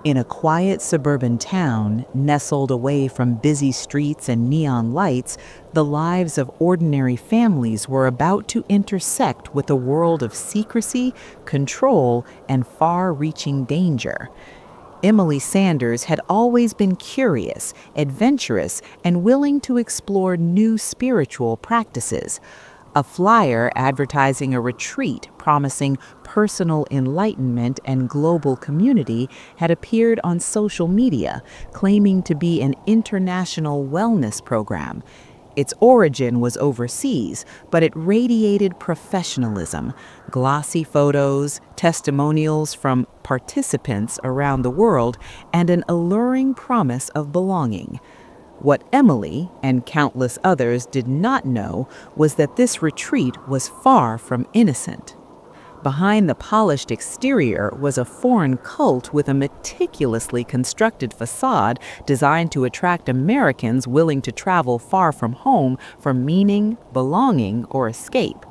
In a quiet suburban town, nestled away from busy streets and neon lights, the lives of ordinary families were about to intersect with a world of secrecy, control, and far-reaching danger. Emily Sanders had always been curious, adventurous, and willing to explore new spiritual practices. A flyer advertising a retreat promising personal enlightenment and global community had appeared on social media, claiming to be an international wellness program. Its origin was overseas, but it radiated professionalism. Glossy photos, testimonials from participants around the world, and an alluring promise of belonging. What Emily and countless others did not know was that this retreat was far from innocent. Behind the polished exterior was a foreign cult with a meticulously constructed facade designed to attract Americans willing to travel far from home for meaning, belonging, or escape.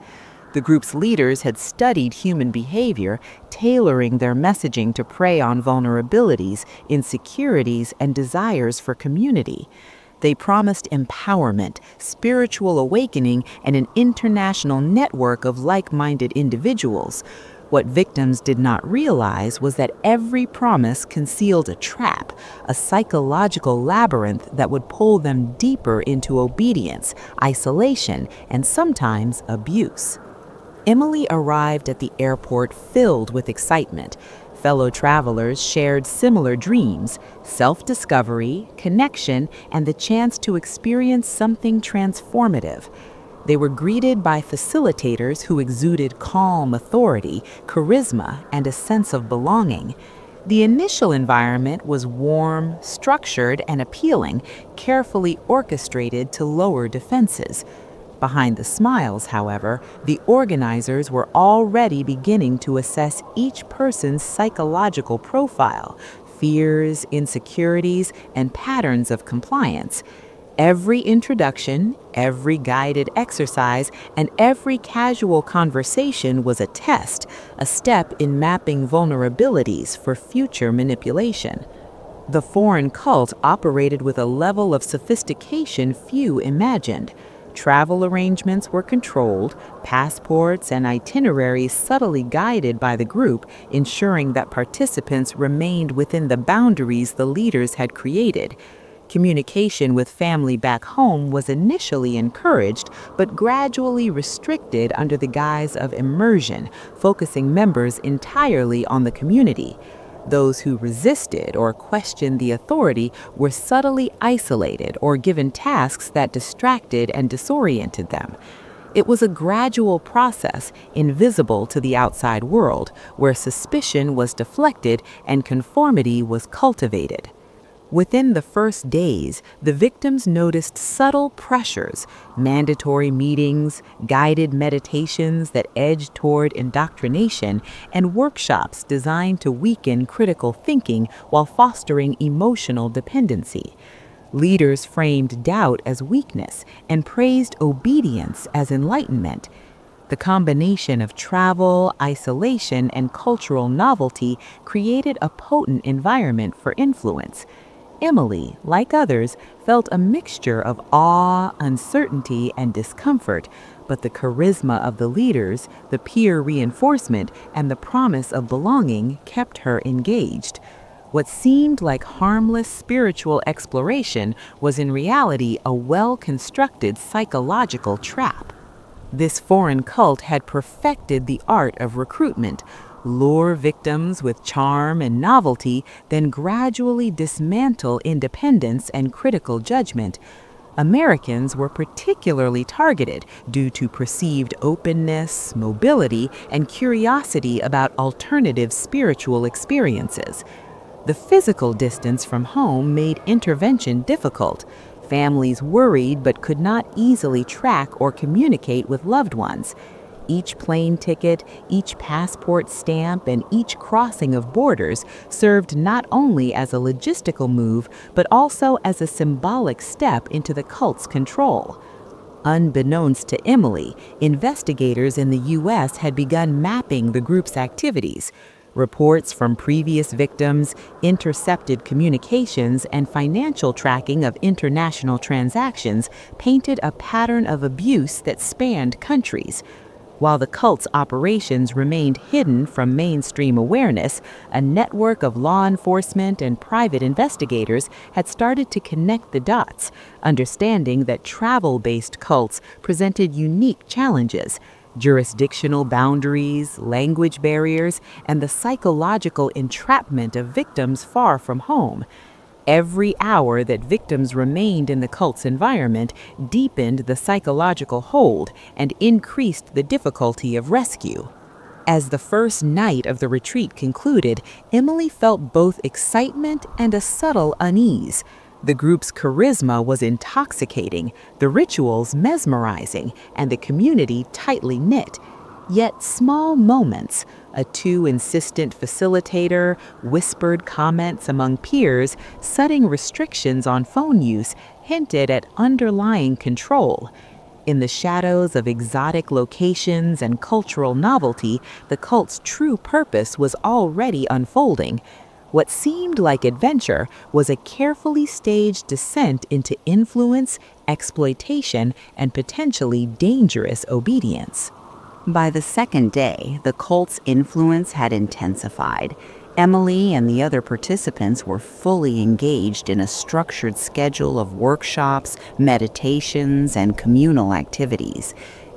The group's leaders had studied human behavior, tailoring their messaging to prey on vulnerabilities, insecurities, and desires for community. They promised empowerment, spiritual awakening, and an international network of like-minded individuals. What victims did not realize was that every promise concealed a trap, a psychological labyrinth that would pull them deeper into obedience, isolation, and sometimes abuse. Emily arrived at the airport filled with excitement. Fellow travelers shared similar dreams: self-discovery, connection, and the chance to experience something transformative. They were greeted by facilitators who exuded calm authority, charisma, and a sense of belonging. The initial environment was warm, structured, and appealing, carefully orchestrated to lower defenses. Behind the smiles, however, the organizers were already beginning to assess each person's psychological profile, fears, insecurities, and patterns of compliance. Every introduction, every guided exercise, and every casual conversation was a test, a step in mapping vulnerabilities for future manipulation. The foreign cult operated with a level of sophistication few imagined. Travel arrangements were controlled, passports and itineraries subtly guided by the group, ensuring that participants remained within the boundaries the leaders had created. Communication with family back home was initially encouraged, but gradually restricted under the guise of immersion, focusing members entirely on the community. Those who resisted or questioned the authority were subtly isolated or given tasks that distracted and disoriented them. It was a gradual process, invisible to the outside world, where suspicion was deflected and conformity was cultivated. Within the first days, the victims noticed subtle pressures: mandatory meetings, guided meditations that edged toward indoctrination, and workshops designed to weaken critical thinking while fostering emotional dependency. Leaders framed doubt as weakness and praised obedience as enlightenment. The combination of travel, isolation, and cultural novelty created a potent environment for influence. Emily, like others, felt a mixture of awe, uncertainty, and discomfort, but the charisma of the leaders, the peer reinforcement, and the promise of belonging kept her engaged. What seemed like harmless spiritual exploration was in reality a well-constructed psychological trap. This foreign cult had perfected the art of recruitment: lure victims with charm and novelty, then gradually dismantle independence and critical judgment. Americans were particularly targeted due to perceived openness, mobility, and curiosity about alternative spiritual experiences. The physical distance from home made intervention difficult. Families worried but could not easily track or communicate with loved ones. Each plane ticket, each passport stamp, and each crossing of borders served not only as a logistical move, but also as a symbolic step into the cult's control. Unbeknownst to Emily, investigators in the U.S. had begun mapping the group's activities. Reports from previous victims, intercepted communications, and financial tracking of international transactions painted a pattern of abuse that spanned countries. While the cult's operations remained hidden from mainstream awareness, a network of law enforcement and private investigators had started to connect the dots, understanding that travel-based cults presented unique challenges: jurisdictional boundaries, language barriers, and the psychological entrapment of victims far from home. Every hour that victims remained in the cult's environment deepened the psychological hold and increased the difficulty of rescue. As the first night of the retreat concluded, Emily felt both excitement and a subtle unease. The group's charisma was intoxicating, the rituals mesmerizing, and the community tightly knit. Yet small moments, a too insistent facilitator, whispered comments among peers, sudden restrictions on phone use hinted at underlying control. In the shadows of exotic locations and cultural novelty, the cult's true purpose was already unfolding. What seemed like adventure was a carefully staged descent into influence, exploitation, and potentially dangerous obedience. By the second day, the cult's influence had intensified. Emily and the other participants were fully engaged in a structured schedule of workshops, meditations, and communal activities.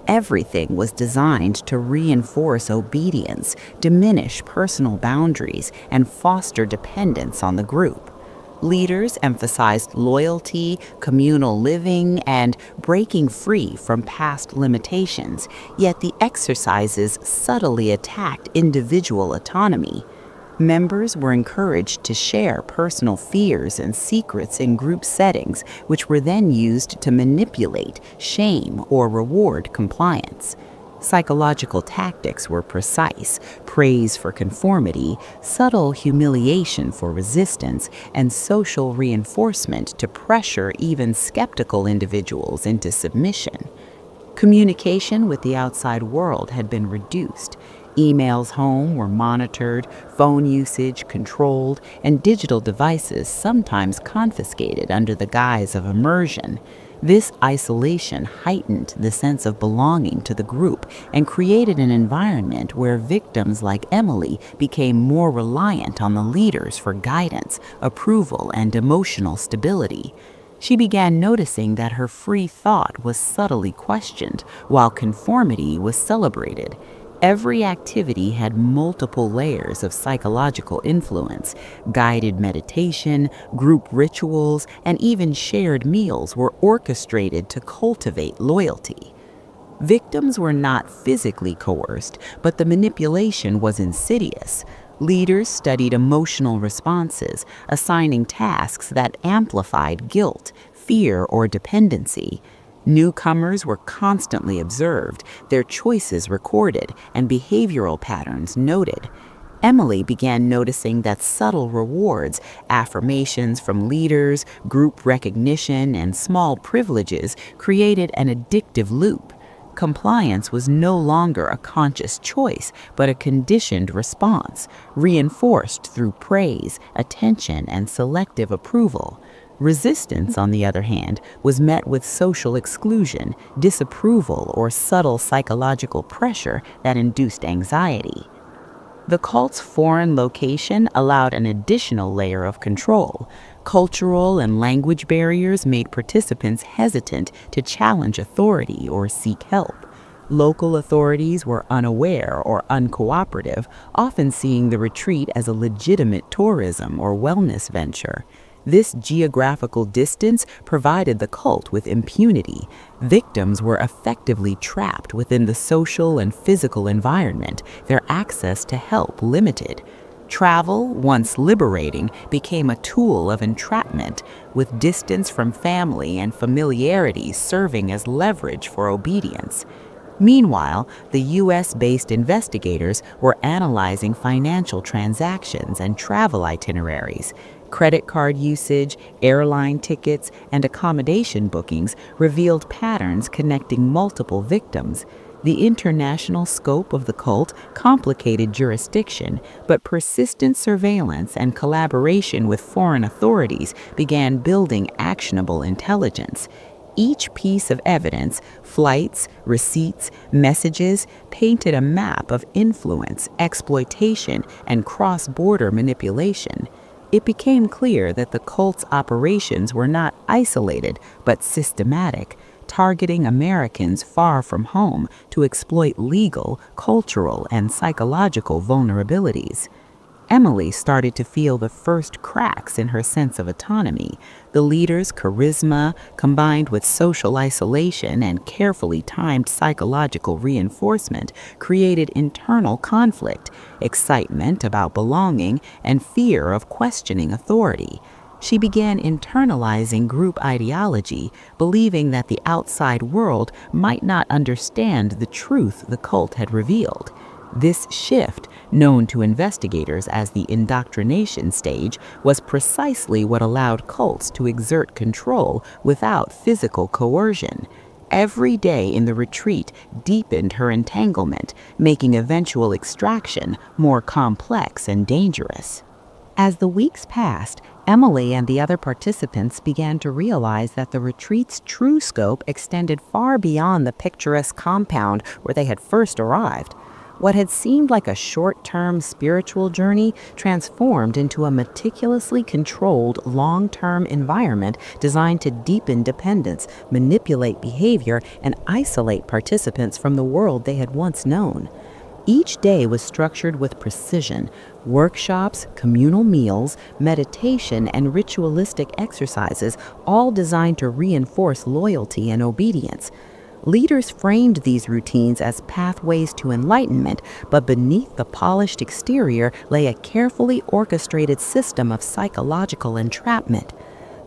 Everything was designed to reinforce obedience, diminish personal boundaries, and foster dependence on the group. Leaders emphasized loyalty, communal living, and breaking free from past limitations, yet the exercises subtly attacked individual autonomy. Members were encouraged to share personal fears and secrets in group settings, which were then used to manipulate, shame, or reward compliance. Psychological tactics were precise: praise for conformity, subtle humiliation for resistance, and social reinforcement to pressure even skeptical individuals into submission. Communication with the outside world had been reduced. Emails home were monitored, phone usage controlled, and digital devices sometimes confiscated under the guise of immersion. This isolation heightened the sense of belonging to the group and created an environment where victims like Emily became more reliant on the leaders for guidance, approval, and emotional stability. She began noticing that her free thought was subtly questioned, while conformity was celebrated. Every activity had multiple layers of psychological influence. Guided meditation, group rituals, and even shared meals were orchestrated to cultivate loyalty. Victims were not physically coerced, but the manipulation was insidious. Leaders studied emotional responses, assigning tasks that amplified guilt, fear, or dependency. Newcomers were constantly observed, their choices recorded, and behavioral patterns noted. Emily began noticing that subtle rewards, affirmations from leaders, group recognition, and small privileges created an addictive loop. Compliance was no longer a conscious choice, but a conditioned response, reinforced through praise, attention, and selective approval. Resistance, on the other hand, was met with social exclusion, disapproval, or subtle psychological pressure that induced anxiety. The cult's foreign location allowed an additional layer of control. Cultural and language barriers made participants hesitant to challenge authority or seek help. Local authorities were unaware or uncooperative, often seeing the retreat as a legitimate tourism or wellness venture. This geographical distance provided the cult with impunity. Victims were effectively trapped within the social and physical environment, their access to help limited. Travel, once liberating, became a tool of entrapment, with distance from family and familiarity serving as leverage for obedience. Meanwhile, the U.S.-based investigators were analyzing financial transactions and travel itineraries. Credit card usage, airline tickets, and accommodation bookings revealed patterns connecting multiple victims. The international scope of the cult complicated jurisdiction, but persistent surveillance and collaboration with foreign authorities began building actionable intelligence. Each piece of evidence, flights, receipts, messages, painted a map of influence, exploitation, and cross-border manipulation. It became clear that the cult's operations were not isolated, but systematic, targeting Americans far from home to exploit legal, cultural, and psychological vulnerabilities. Emily started to feel the first cracks in her sense of autonomy. The leader's charisma, combined with social isolation and carefully timed psychological reinforcement, created internal conflict, excitement about belonging, and fear of questioning authority. She began internalizing group ideology, believing that the outside world might not understand the truth the cult had revealed. This shift, known to investigators as the indoctrination stage, was precisely what allowed cults to exert control without physical coercion. Every day in the retreat deepened her entanglement, making eventual extraction more complex and dangerous. As the weeks passed, Emily and the other participants began to realize that the retreat's true scope extended far beyond the picturesque compound where they had first arrived. What had seemed like a short-term spiritual journey transformed into a meticulously controlled, long-term environment designed to deepen dependence, manipulate behavior, and isolate participants from the world they had once known. Each day was structured with precision: workshops, communal meals, meditation, and ritualistic exercises, all designed to reinforce loyalty and obedience. Leaders framed these routines as pathways to enlightenment, but beneath the polished exterior lay a carefully orchestrated system of psychological entrapment.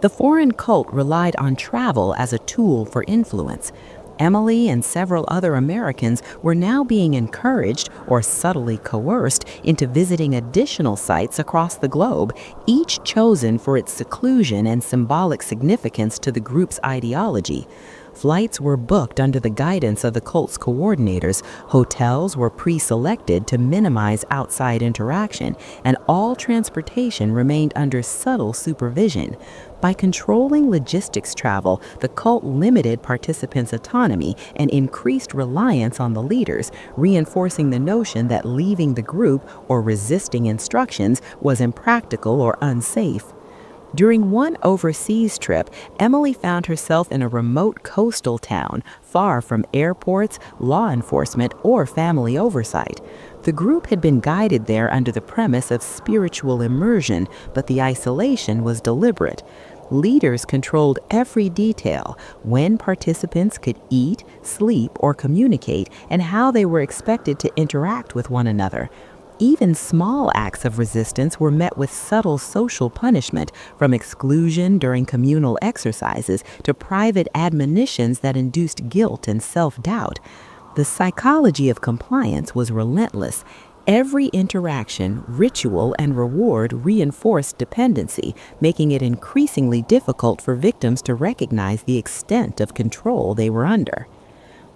The foreign cult relied on travel as a tool for influence. Emily and several other Americans were now being encouraged or subtly coerced into visiting additional sites across the globe, each chosen for its seclusion and symbolic significance to the group's ideology. Flights were booked under the guidance of the cult's coordinators, hotels were pre-selected to minimize outside interaction, and all transportation remained under subtle supervision. By controlling logistics travel, the cult limited participants' autonomy and increased reliance on the leaders, reinforcing the notion that leaving the group or resisting instructions was impractical or unsafe. During one overseas trip, Emily found herself in a remote coastal town, far from airports, law enforcement, or family oversight. The group had been guided there under the premise of spiritual immersion, but the isolation was deliberate. Leaders controlled every detail: when participants could eat, sleep, or communicate, and how they were expected to interact with one another. Even small acts of resistance were met with subtle social punishment, from exclusion during communal exercises to private admonitions that induced guilt and self-doubt. The psychology of compliance was relentless. Every interaction, ritual, and reward reinforced dependency, making it increasingly difficult for victims to recognize the extent of control they were under.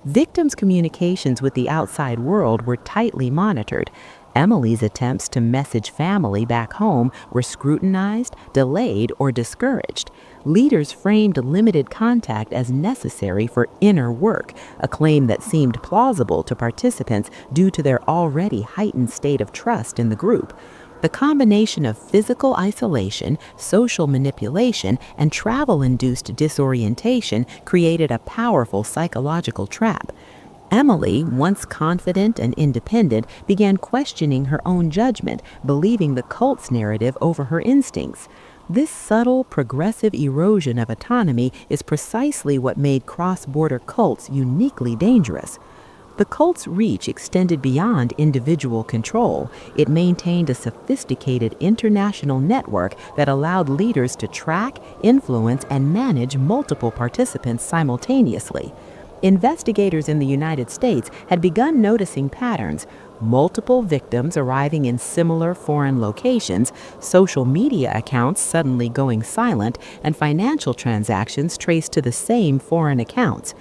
Victims' communications with the outside world were tightly monitored. Emily's attempts to message family back home were scrutinized, delayed, or discouraged. Leaders framed limited contact as necessary for inner work, a claim that seemed plausible to participants due to their already heightened state of trust in the group. The combination of physical isolation, social manipulation, and travel-induced disorientation created a powerful psychological trap. Emily, once confident and independent, began questioning her own judgment, believing the cult's narrative over her instincts. This subtle, progressive erosion of autonomy is precisely what made cross-border cults uniquely dangerous. The cult's reach extended beyond individual control. It maintained a sophisticated international network that allowed leaders to track, influence, and manage multiple participants simultaneously. Investigators in the United States had begun noticing patterns: multiple victims arriving in similar foreign locations, social media accounts suddenly going silent, and financial transactions traced to the same foreign accounts.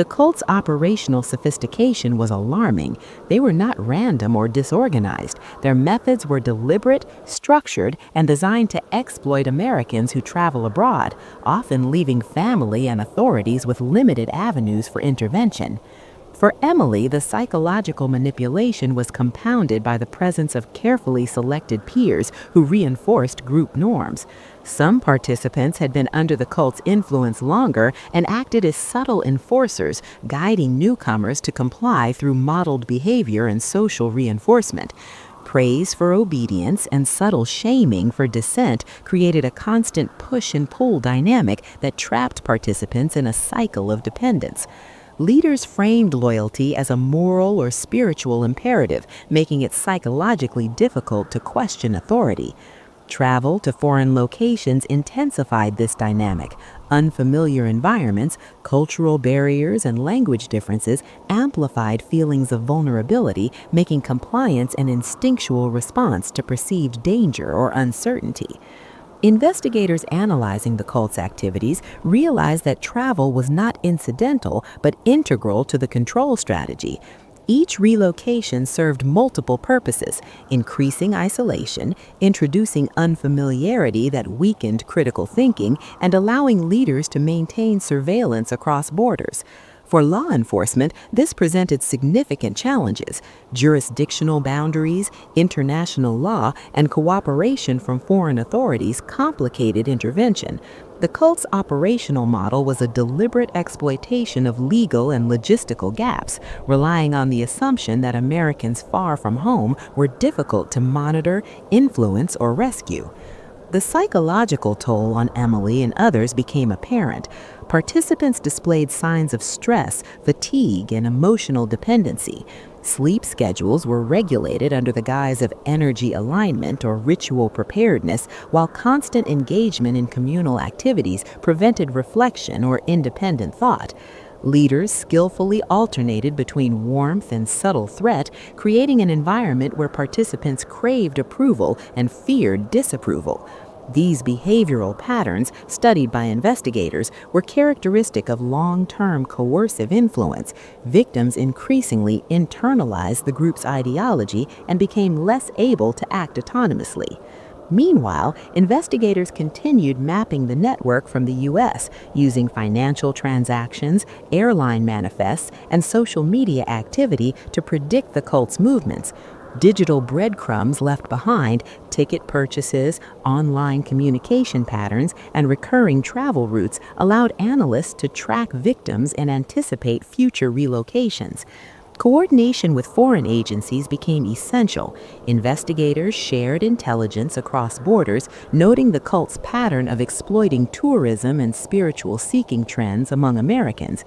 The cult's operational sophistication was alarming. They were not random or disorganized. Their methods were deliberate, structured, and designed to exploit Americans who travel abroad, often leaving family and authorities with limited avenues for intervention. For Emily, the psychological manipulation was compounded by the presence of carefully selected peers who reinforced group norms. Some participants had been under the cult's influence longer and acted as subtle enforcers, guiding newcomers to comply through modeled behavior and social reinforcement. Praise for obedience and subtle shaming for dissent created a constant push and pull dynamic that trapped participants in a cycle of dependence. Leaders framed loyalty as a moral or spiritual imperative, making it psychologically difficult to question authority. Travel to foreign locations intensified this dynamic. Unfamiliar environments, cultural barriers, and language differences amplified feelings of vulnerability, making compliance an instinctual response to perceived danger or uncertainty. Investigators analyzing the cult's activities realized that travel was not incidental but integral to the control strategy. Each relocation served multiple purposes: increasing isolation, introducing unfamiliarity that weakened critical thinking, and allowing leaders to maintain surveillance across borders. For law enforcement, this presented significant challenges. Jurisdictional boundaries, international law, and cooperation from foreign authorities complicated intervention. The cult's operational model was a deliberate exploitation of legal and logistical gaps, relying on the assumption that Americans far from home were difficult to monitor, influence, or rescue. The psychological toll on Emily and others became apparent. Participants displayed signs of stress, fatigue, and emotional dependency. Sleep schedules were regulated under the guise of energy alignment or ritual preparedness, while constant engagement in communal activities prevented reflection or independent thought. Leaders skillfully alternated between warmth and subtle threat, creating an environment where participants craved approval and feared disapproval. These behavioral patterns, studied by investigators, were characteristic of long-term coercive influence. Victims increasingly internalized the group's ideology and became less able to act autonomously. Meanwhile, investigators continued mapping the network from the U.S., using financial transactions, airline manifests, and social media activity to predict the cult's movements. Digital breadcrumbs left behind, ticket purchases, online communication patterns, and recurring travel routes allowed analysts to track victims and anticipate future relocations. Coordination with foreign agencies became essential. Investigators shared intelligence across borders, noting the cult's pattern of exploiting tourism and spiritual seeking trends among Americans.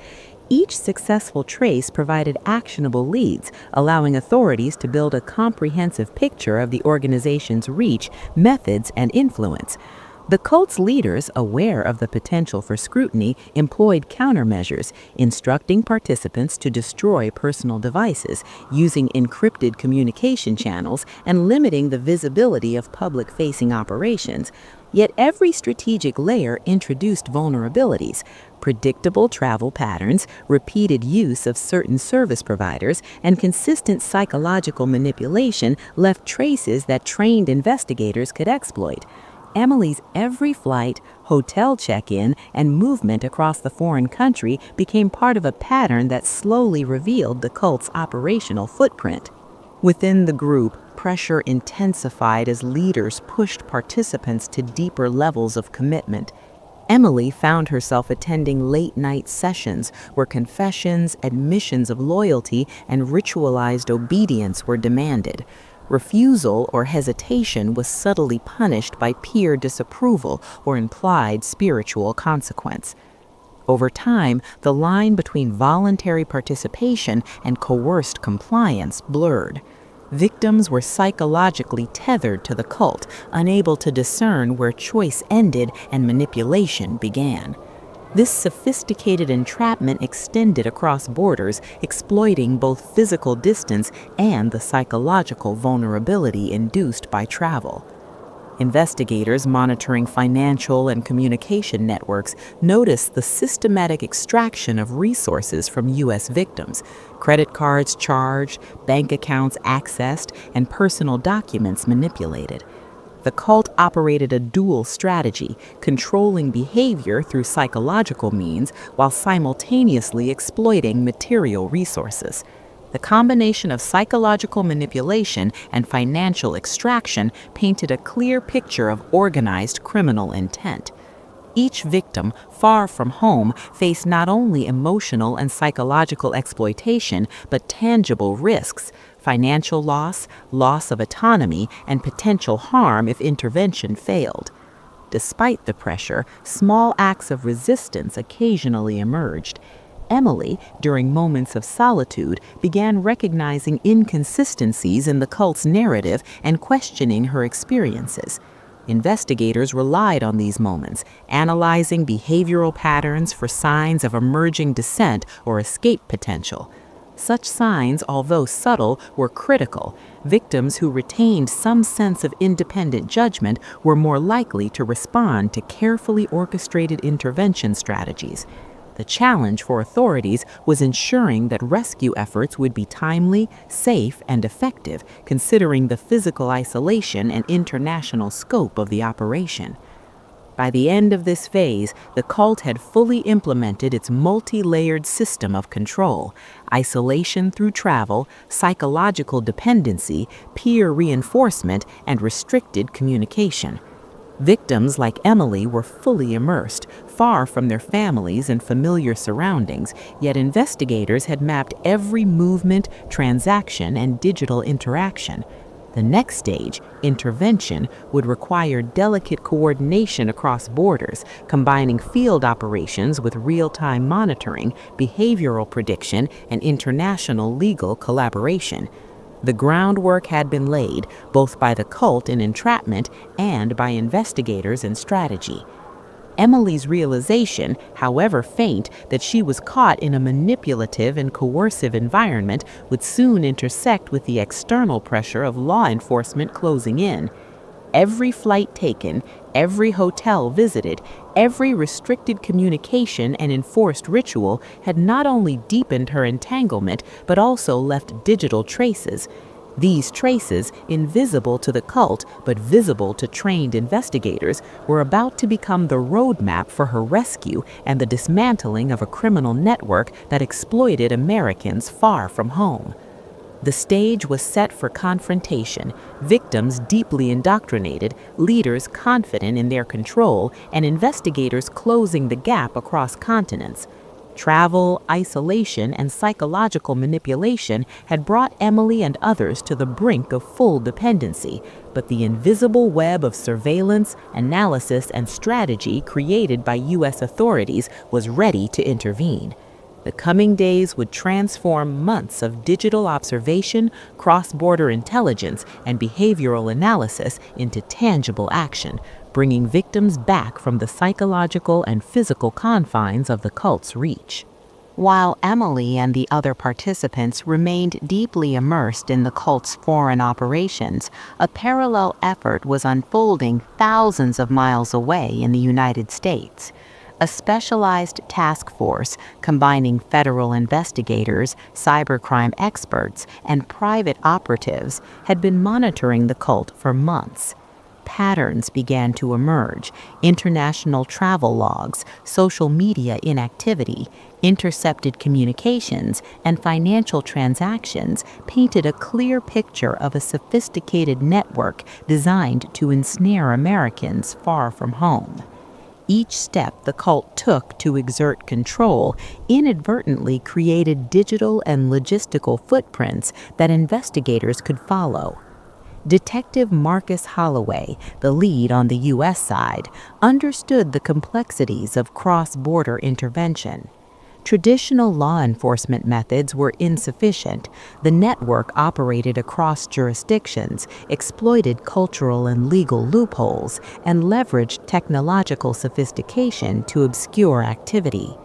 Each successful trace provided actionable leads, allowing authorities to build a comprehensive picture of the organization's reach, methods, and influence. The cult's leaders, aware of the potential for scrutiny, employed countermeasures, instructing participants to destroy personal devices, using encrypted communication channels, and limiting the visibility of public-facing operations. Yet every strategic layer introduced vulnerabilities. Predictable travel patterns, repeated use of certain service providers, and consistent psychological manipulation left traces that trained investigators could exploit. Emily's every flight, hotel check-in, and movement across the foreign country became part of a pattern that slowly revealed the cult's operational footprint. Within the group, pressure intensified as leaders pushed participants to deeper levels of commitment. Emily found herself attending late-night sessions where confessions, admissions of loyalty, and ritualized obedience were demanded. Refusal or hesitation was subtly punished by peer disapproval or implied spiritual consequence. Over time, the line between voluntary participation and coerced compliance blurred. Victims were psychologically tethered to the cult, unable to discern where choice ended and manipulation began. This sophisticated entrapment extended across borders, exploiting both physical distance and the psychological vulnerability induced by travel. Investigators monitoring financial and communication networks noticed the systematic extraction of resources from U.S. victims, credit cards charged, bank accounts accessed, and personal documents manipulated. The cult operated a dual strategy, controlling behavior through psychological means while simultaneously exploiting material resources. The combination of psychological manipulation and financial extraction painted a clear picture of organized criminal intent. Each victim, far from home, faced not only emotional and psychological exploitation, but tangible risks: financial loss, loss of autonomy, and potential harm if intervention failed. Despite the pressure, small acts of resistance occasionally emerged. Emily, during moments of solitude, began recognizing inconsistencies in the cult's narrative and questioning her experiences. Investigators relied on these moments, analyzing behavioral patterns for signs of emerging dissent or escape potential. Such signs, although subtle, were critical. Victims who retained some sense of independent judgment were more likely to respond to carefully orchestrated intervention strategies. The challenge for authorities was ensuring that rescue efforts would be timely, safe, and effective, considering the physical isolation and international scope of the operation. By the end of this phase, the cult had fully implemented its multi-layered system of control: isolation through travel, psychological dependency, peer reinforcement, and restricted communication. Victims like Emily were fully immersed, far from their families and familiar surroundings, yet investigators had mapped every movement, transaction, and digital interaction. The next stage, intervention, would require delicate coordination across borders, combining field operations with real-time monitoring, behavioral prediction, and international legal collaboration. The groundwork had been laid, both by the cult in entrapment and by investigators in strategy. Emily's realization, however faint, that she was caught in a manipulative and coercive environment would soon intersect with the external pressure of law enforcement closing in. Every flight taken, every hotel visited, every restricted communication and enforced ritual had not only deepened her entanglement, but also left digital traces. These traces, invisible to the cult but visible to trained investigators, were about to become the roadmap for her rescue and the dismantling of a criminal network that exploited Americans far from home. The stage was set for confrontation, victims deeply indoctrinated, leaders confident in their control, and investigators closing the gap across continents. Travel, isolation, and psychological manipulation had brought Emily and others to the brink of full dependency, but the invisible web of surveillance, analysis, and strategy created by U.S. authorities was ready to intervene. The coming days would transform months of digital observation, cross-border intelligence, and behavioral analysis into tangible action, bringing victims back from the psychological and physical confines of the cult's reach. While Emily and the other participants remained deeply immersed in the cult's foreign operations, a parallel effort was unfolding thousands of miles away in the United States. A specialized task force combining federal investigators, cybercrime experts, and private operatives had been monitoring the cult for months. Patterns began to emerge: international travel logs, social media inactivity, intercepted communications, and financial transactions painted a clear picture of a sophisticated network designed to ensnare Americans far from home. Each step the cult took to exert control inadvertently created digital and logistical footprints that investigators could follow. Detective Marcus Holloway, the lead on the U.S. side, understood the complexities of cross-border intervention. Traditional law enforcement methods were insufficient. The network operated across jurisdictions, exploited cultural and legal loopholes, and leveraged technological sophistication to obscure activity.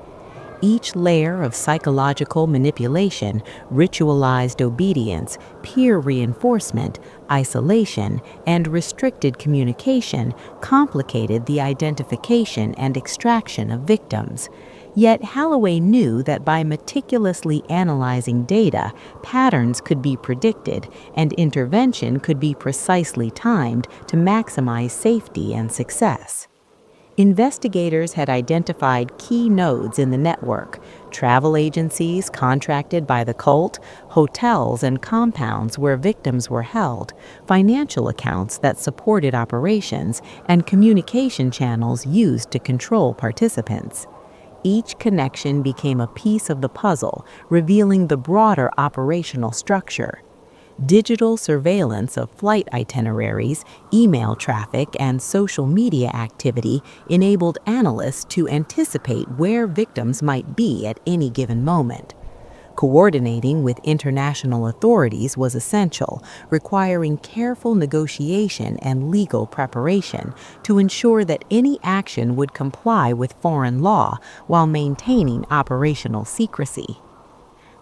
Each layer of psychological manipulation, ritualized obedience, peer reinforcement, isolation, and restricted communication complicated the identification and extraction of victims. Yet Holloway knew that by meticulously analyzing data, patterns could be predicted and intervention could be precisely timed to maximize safety and success. Investigators had identified key nodes in the network: travel agencies contracted by the cult, hotels and compounds where victims were held, financial accounts that supported operations, and communication channels used to control participants. Each connection became a piece of the puzzle, revealing the broader operational structure. Digital surveillance of flight itineraries, email traffic, and social media activity enabled analysts to anticipate where victims might be at any given moment. Coordinating with international authorities was essential, requiring careful negotiation and legal preparation to ensure that any action would comply with foreign law while maintaining operational secrecy.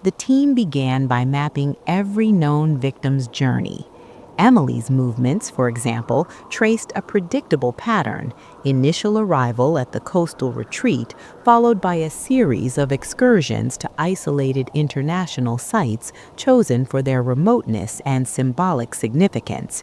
The team began by mapping every known victim's journey. Emily's movements, for example, traced a predictable pattern: initial arrival at the coastal retreat, followed by a series of excursions to isolated international sites chosen for their remoteness and symbolic significance.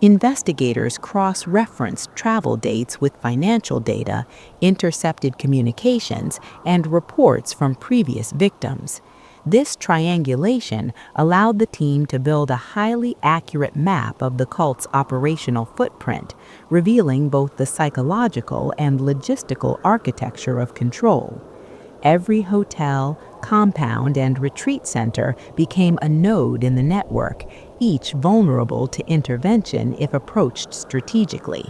Investigators cross-referenced travel dates with financial data, intercepted communications, and reports from previous victims. This triangulation allowed the team to build a highly accurate map of the cult's operational footprint, revealing both the psychological and logistical architecture of control. Every hotel, compound, and retreat center became a node in the network, each vulnerable to intervention if approached strategically.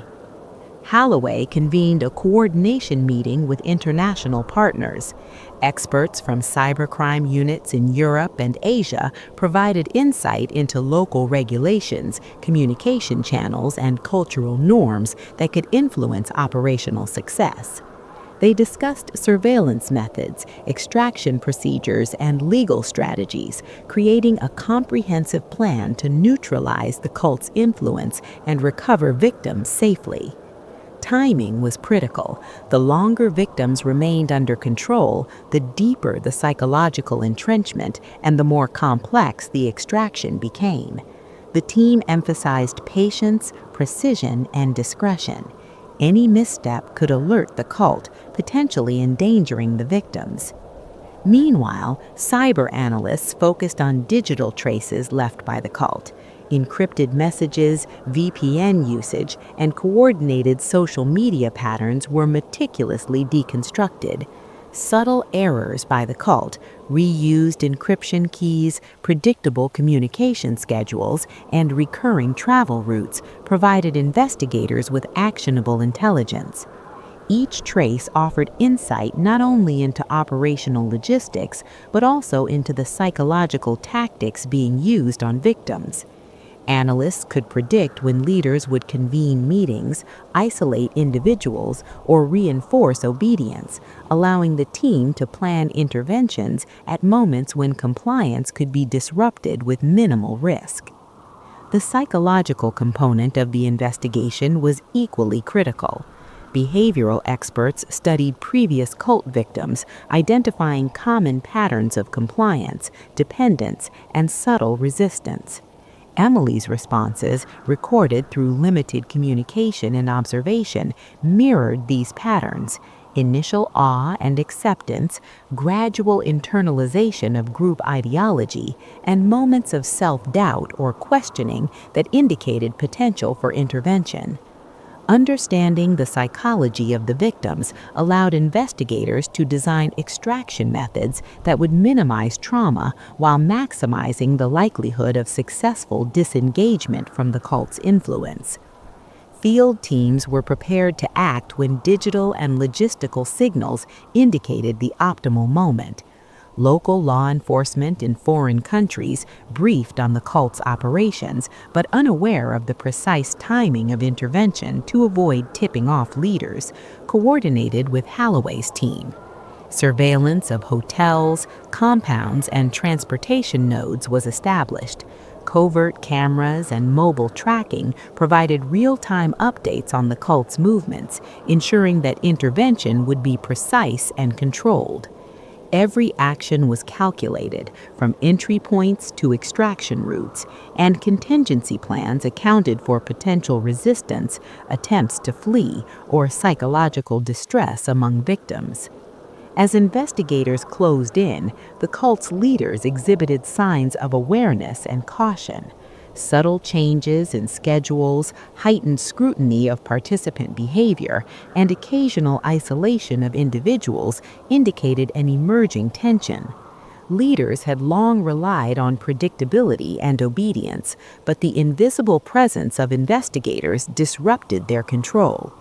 Holloway convened a coordination meeting with international partners. Experts from cybercrime units in Europe and Asia provided insight into local regulations, communication channels, and cultural norms that could influence operational success. They discussed surveillance methods, extraction procedures, and legal strategies, creating a comprehensive plan to neutralize the cult's influence and recover victims safely. Timing was critical. The longer victims remained under control, the deeper the psychological entrenchment and the more complex the extraction became. The team emphasized patience, precision, and discretion. Any misstep could alert the cult, potentially endangering the victims. Meanwhile, cyber analysts focused on digital traces left by the cult. Encrypted messages, VPN usage, and coordinated social media patterns were meticulously deconstructed. Subtle errors by the cult, reused encryption keys, predictable communication schedules, and recurring travel routes provided investigators with actionable intelligence. Each trace offered insight not only into operational logistics, but also into the psychological tactics being used on victims. Analysts could predict when leaders would convene meetings, isolate individuals, or reinforce obedience, allowing the team to plan interventions at moments when compliance could be disrupted with minimal risk. The psychological component of the investigation was equally critical. Behavioral experts studied previous cult victims, identifying common patterns of compliance, dependence, and subtle resistance. Emily's responses, recorded through limited communication and observation, mirrored these patterns: initial awe and acceptance, gradual internalization of group ideology, and moments of self-doubt or questioning that indicated potential for intervention. Understanding the psychology of the victims allowed investigators to design extraction methods that would minimize trauma while maximizing the likelihood of successful disengagement from the cult's influence. Field teams were prepared to act when digital and logistical signals indicated the optimal moment. Local law enforcement in foreign countries, briefed on the cult's operations but unaware of the precise timing of intervention to avoid tipping off leaders, coordinated with Holloway's team. Surveillance of hotels, compounds, and transportation nodes was established. Covert cameras and mobile tracking provided real-time updates on the cult's movements, ensuring that intervention would be precise and controlled. Every action was calculated, from entry points to extraction routes, and contingency plans accounted for potential resistance, attempts to flee, or psychological distress among victims. As investigators closed in, the cult's leaders exhibited signs of awareness and caution. Subtle changes in schedules, heightened scrutiny of participant behavior, and occasional isolation of individuals indicated an emerging tension. Leaders had long relied on predictability and obedience, but the invisible presence of investigators disrupted their control.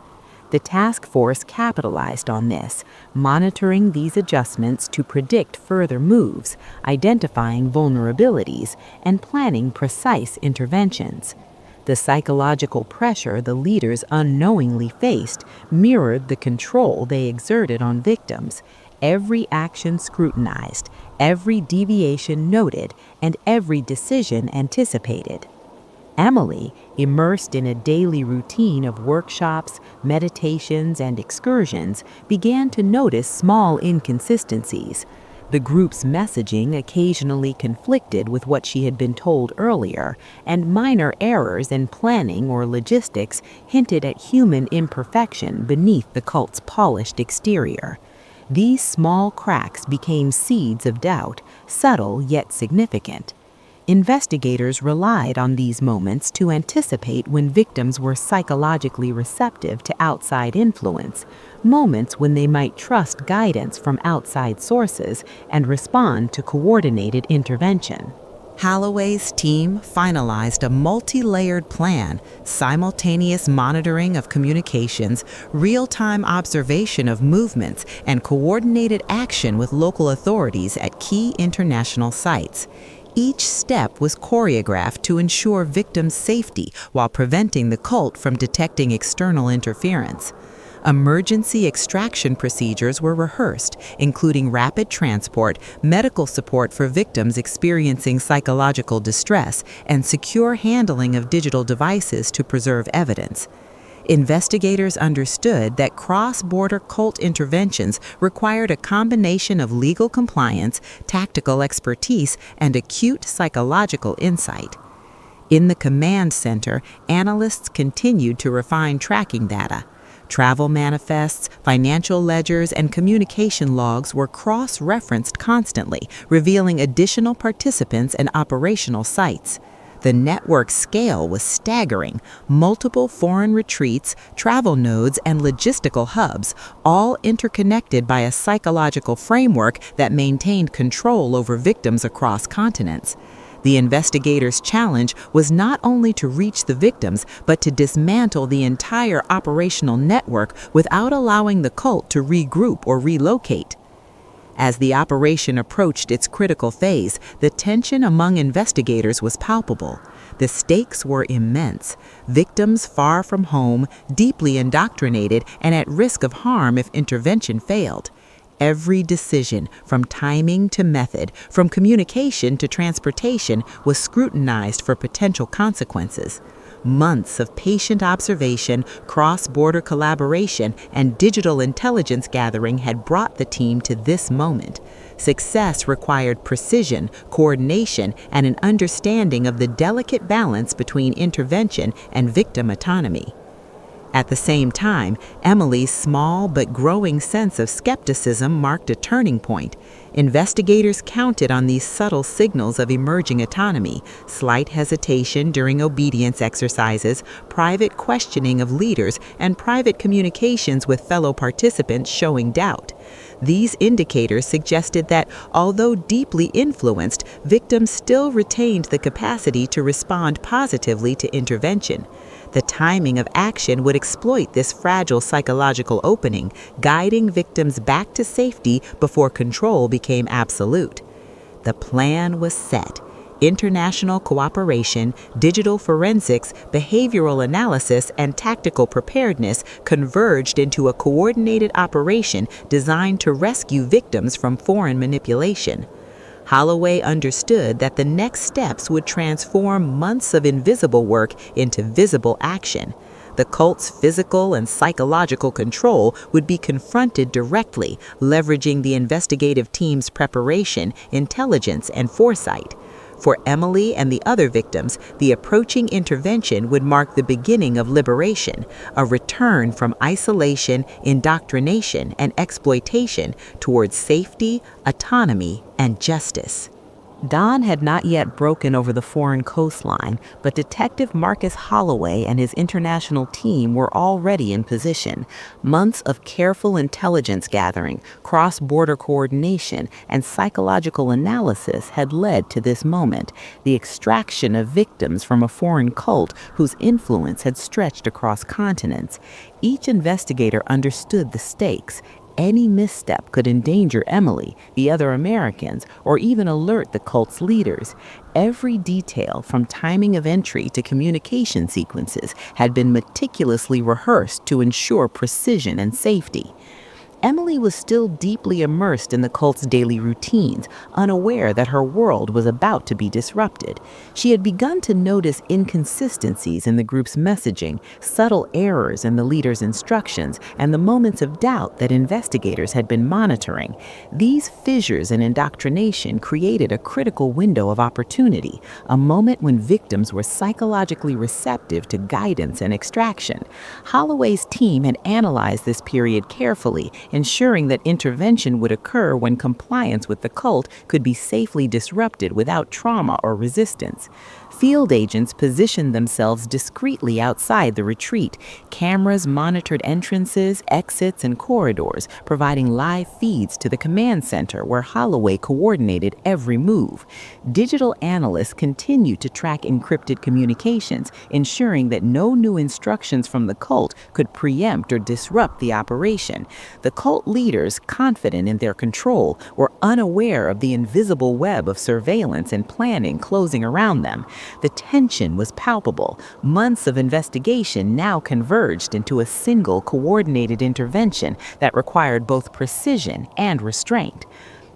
The task force capitalized on this, monitoring these adjustments to predict further moves, identifying vulnerabilities, and planning precise interventions. The psychological pressure the leaders unknowingly faced mirrored the control they exerted on victims. Every action scrutinized, every deviation noted, and every decision anticipated. Emily, immersed in a daily routine of workshops, meditations, and excursions, began to notice small inconsistencies. The group's messaging occasionally conflicted with what she had been told earlier, and minor errors in planning or logistics hinted at human imperfection beneath the cult's polished exterior. These small cracks became seeds of doubt, subtle yet significant. Investigators relied on these moments to anticipate when victims were psychologically receptive to outside influence, moments when they might trust guidance from outside sources and respond to coordinated intervention. Holloway's team finalized a multi-layered plan: simultaneous monitoring of communications, real-time observation of movements, and coordinated action with local authorities at key international sites. Each step was choreographed to ensure victims' safety while preventing the cult from detecting external interference. Emergency extraction procedures were rehearsed, including rapid transport, medical support for victims experiencing psychological distress, and secure handling of digital devices to preserve evidence. Investigators understood that cross-border cult interventions required a combination of legal compliance, tactical expertise, and acute psychological insight. In the command center, analysts continued to refine tracking data. Travel manifests, financial ledgers, and communication logs were cross-referenced constantly, revealing additional participants and operational sites. The network scale was staggering: multiple foreign retreats, travel nodes, and logistical hubs, all interconnected by a psychological framework that maintained control over victims across continents. The investigators' challenge was not only to reach the victims, but to dismantle the entire operational network without allowing the cult to regroup or relocate. As the operation approached its critical phase, the tension among investigators was palpable. The stakes were immense. Victims far from home, deeply indoctrinated, and at risk of harm if intervention failed. Every decision, from timing to method, from communication to transportation, was scrutinized for potential consequences. Months of patient observation, cross-border collaboration, and digital intelligence gathering had brought the team to this moment. Success required precision, coordination, and an understanding of the delicate balance between intervention and victim autonomy. At the same time, Emily's small but growing sense of skepticism marked a turning point. Investigators counted on these subtle signals of emerging autonomy: slight hesitation during obedience exercises, private questioning of leaders, and private communications with fellow participants showing doubt. These indicators suggested that, although deeply influenced, victims still retained the capacity to respond positively to intervention. The timing of action would exploit this fragile psychological opening, guiding victims back to safety before control became absolute. The plan was set. International cooperation, digital forensics, behavioral analysis, and tactical preparedness converged into a coordinated operation designed to rescue victims from foreign manipulation. Holloway understood that the next steps would transform months of invisible work into visible action. The cult's physical and psychological control would be confronted directly, leveraging the investigative team's preparation, intelligence, and foresight. For Emily and the other victims, the approaching intervention would mark the beginning of liberation, a return from isolation, indoctrination, and exploitation towards safety, autonomy, and justice. Dawn had not yet broken over the foreign coastline, but Detective Marcus Holloway and his international team were already in position. Months of careful intelligence gathering, cross-border coordination, and psychological analysis had led to this moment, the extraction of victims from a foreign cult whose influence had stretched across continents. Each investigator understood the stakes. Any misstep could endanger Emily, the other Americans, or even alert the cult's leaders. Every detail, from timing of entry to communication sequences, had been meticulously rehearsed to ensure precision and safety. Emily was still deeply immersed in the cult's daily routines, unaware that her world was about to be disrupted. She had begun to notice inconsistencies in the group's messaging, subtle errors in the leader's instructions, and the moments of doubt that investigators had been monitoring. These fissures in indoctrination created a critical window of opportunity, a moment when victims were psychologically receptive to guidance and extraction. Holloway's team had analyzed this period carefully, ensuring that intervention would occur when compliance with the cult could be safely disrupted without trauma or resistance. Field agents positioned themselves discreetly outside the retreat. Cameras monitored entrances, exits, and corridors, providing live feeds to the command center where Holloway coordinated every move. Digital analysts continued to track encrypted communications, ensuring that no new instructions from the cult could preempt or disrupt the operation. The cult leaders, confident in their control, were unaware of the invisible web of surveillance and planning closing around them. The tension was palpable. Months of investigation now converged into a single coordinated intervention that required both precision and restraint.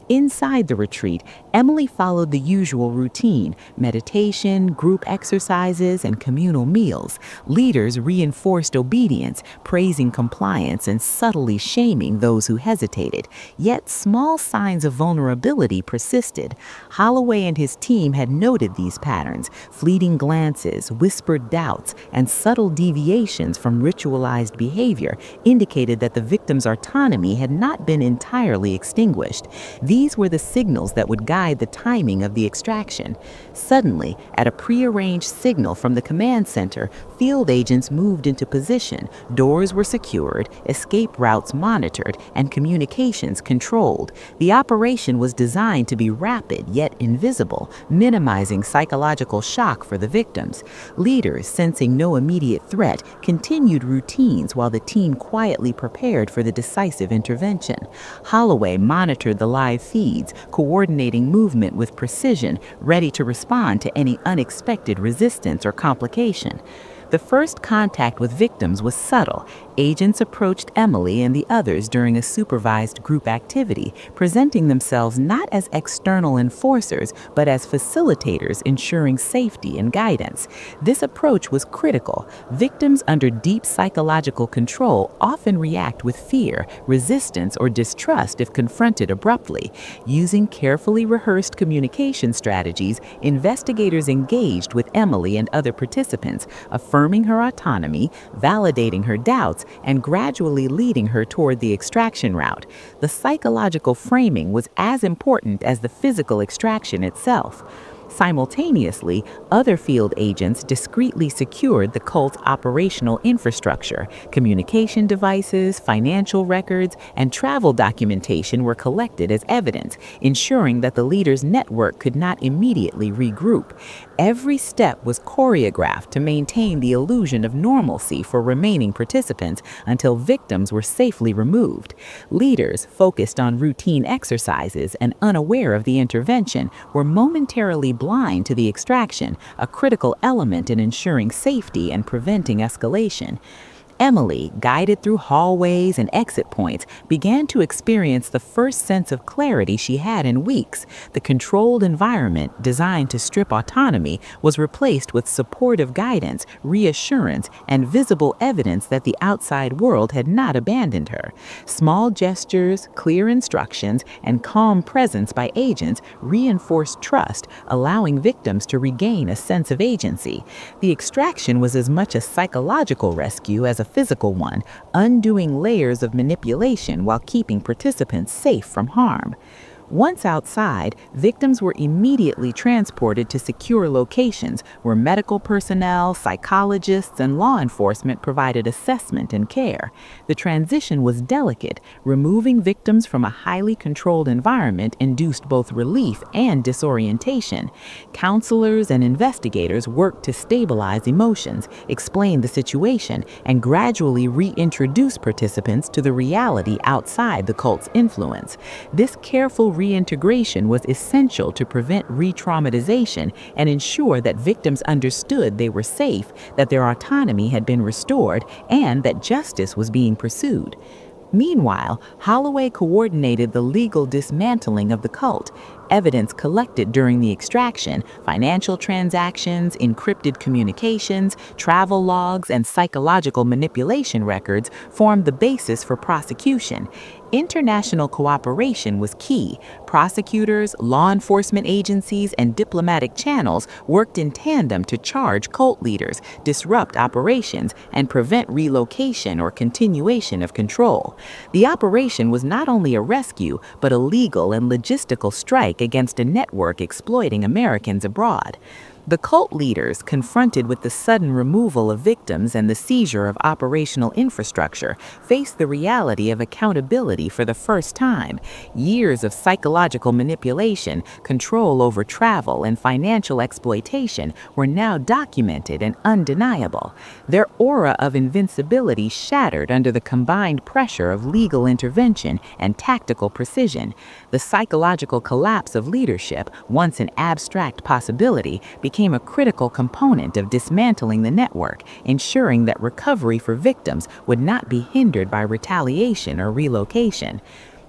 Inside the retreat, Emily followed the usual routine: meditation, group exercises, and communal meals. Leaders reinforced obedience, praising compliance and subtly shaming those who hesitated. Yet small signs of vulnerability persisted. Holloway and his team had noted these patterns: fleeting glances, whispered doubts, and subtle deviations from ritualized behavior indicated that the victim's autonomy had not been entirely extinguished. These were the signals that would guide the timing of the extraction. Suddenly, at a prearranged signal from the command center, field agents moved into position. Doors were secured, escape routes monitored, and communications controlled. The operation was designed to be rapid yet invisible, minimizing psychological shock for the victims. Leaders, sensing no immediate threat, continued routines while the team quietly prepared for the decisive intervention. Holloway monitored the live feeds, coordinating movement with precision, ready to respond to any unexpected resistance or complication. The first contact with victims was subtle. Agents approached Emily and the others during a supervised group activity, presenting themselves not as external enforcers, but as facilitators ensuring safety and guidance. This approach was critical. Victims under deep psychological control often react with fear, resistance, or distrust if confronted abruptly. Using carefully rehearsed communication strategies, investigators engaged with Emily and other participants, affirming her autonomy, validating her doubts, and gradually leading her toward the extraction route. The psychological framing was as important as the physical extraction itself. Simultaneously, other field agents discreetly secured the cult's operational infrastructure. Communication devices, financial records, and travel documentation were collected as evidence, ensuring that the leader's network could not immediately regroup. Every step was choreographed to maintain the illusion of normalcy for remaining participants until victims were safely removed. Leaders, focused on routine exercises and unaware of the intervention, were momentarily blind to the extraction, a critical element in ensuring safety and preventing escalation. Emily, guided through hallways and exit points, began to experience the first sense of clarity she had in weeks. The controlled environment, designed to strip autonomy, was replaced with supportive guidance, reassurance, and visible evidence that the outside world had not abandoned her. Small gestures, clear instructions, and calm presence by agents reinforced trust, allowing victims to regain a sense of agency. The extraction was as much a psychological rescue as a physical one, undoing layers of manipulation while keeping participants safe from harm. Once outside, victims were immediately transported to secure locations where medical personnel, psychologists, and law enforcement provided assessment and care. The transition was delicate. Removing victims from a highly controlled environment induced both relief and disorientation. Counselors and investigators worked to stabilize emotions, explain the situation, and gradually reintroduce participants to the reality outside the cult's influence. This careful reintegration was essential to prevent re-traumatization and ensure that victims understood they were safe, that their autonomy had been restored, and that justice was being pursued. Meanwhile, Holloway coordinated the legal dismantling of the cult. Evidence collected during the extraction, financial transactions, encrypted communications, travel logs, and psychological manipulation records formed the basis for prosecution. International cooperation was key. Prosecutors, law enforcement agencies, and diplomatic channels worked in tandem to charge cult leaders, disrupt operations, and prevent relocation or continuation of control. The operation was not only a rescue, but a legal and logistical strike against a network exploiting Americans abroad. The cult leaders, confronted with the sudden removal of victims and the seizure of operational infrastructure, faced the reality of accountability for the first time. Years of psychological manipulation, control over travel, and financial exploitation were now documented and undeniable. Their aura of invincibility shattered under the combined pressure of legal intervention and tactical precision. The psychological collapse of leadership, once an abstract possibility, became a critical component of dismantling the network, ensuring that recovery for victims would not be hindered by retaliation or relocation.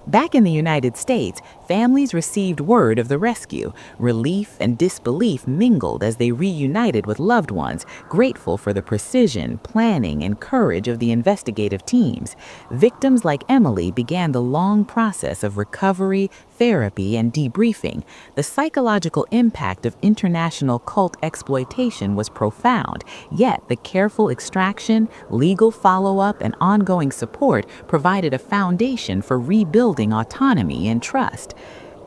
Back in the United States, families received word of the rescue. Relief and disbelief mingled as they reunited with loved ones, grateful for the precision, planning, and courage of the investigative teams. Victims like Emily began the long process of recovery, therapy, and debriefing. The psychological impact of international cult exploitation was profound, yet the careful extraction, legal follow-up, and ongoing support provided a foundation for rebuilding autonomy and trust.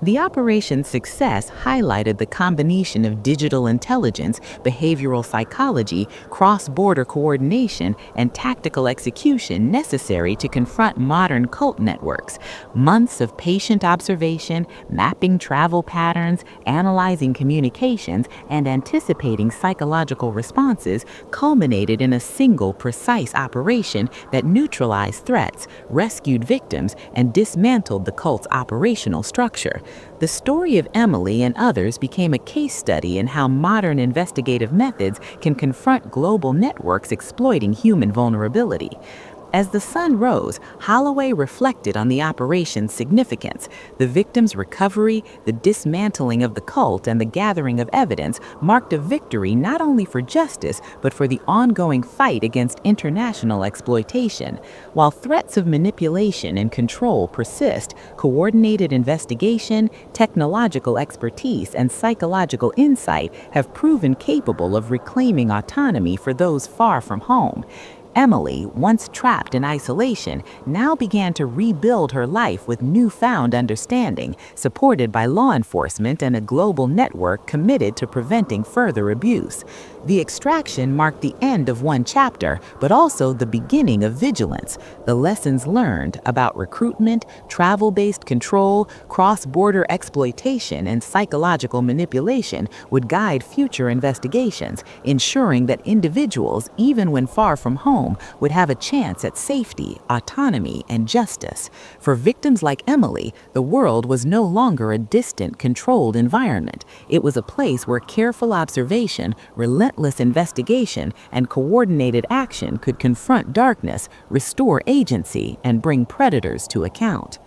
The operation's success highlighted the combination of digital intelligence, behavioral psychology, cross-border coordination, and tactical execution necessary to confront modern cult networks. Months of patient observation, mapping travel patterns, analyzing communications, and anticipating psychological responses culminated in a single precise operation that neutralized threats, rescued victims, and dismantled the cult's operational structure. The story of Emily and others became a case study in how modern investigative methods can confront global networks exploiting human vulnerability. As the sun rose, Holloway reflected on the operation's significance. The victims' recovery, the dismantling of the cult, and the gathering of evidence marked a victory not only for justice, but for the ongoing fight against international exploitation. While threats of manipulation and control persist, coordinated investigation, technological expertise, and psychological insight have proven capable of reclaiming autonomy for those far from home. Emily, once trapped in isolation, now began to rebuild her life with newfound understanding, supported by law enforcement and a global network committed to preventing further abuse. The extraction marked the end of one chapter, but also the beginning of vigilance. The lessons learned about recruitment, travel-based control, cross-border exploitation, and psychological manipulation would guide future investigations, ensuring that individuals, even when far from home, home would have a chance at safety, autonomy, and justice. For victims like Emily, the world was no longer a distant, controlled environment. It was a place where careful observation, relentless investigation, and coordinated action could confront darkness, restore agency, and bring predators to account.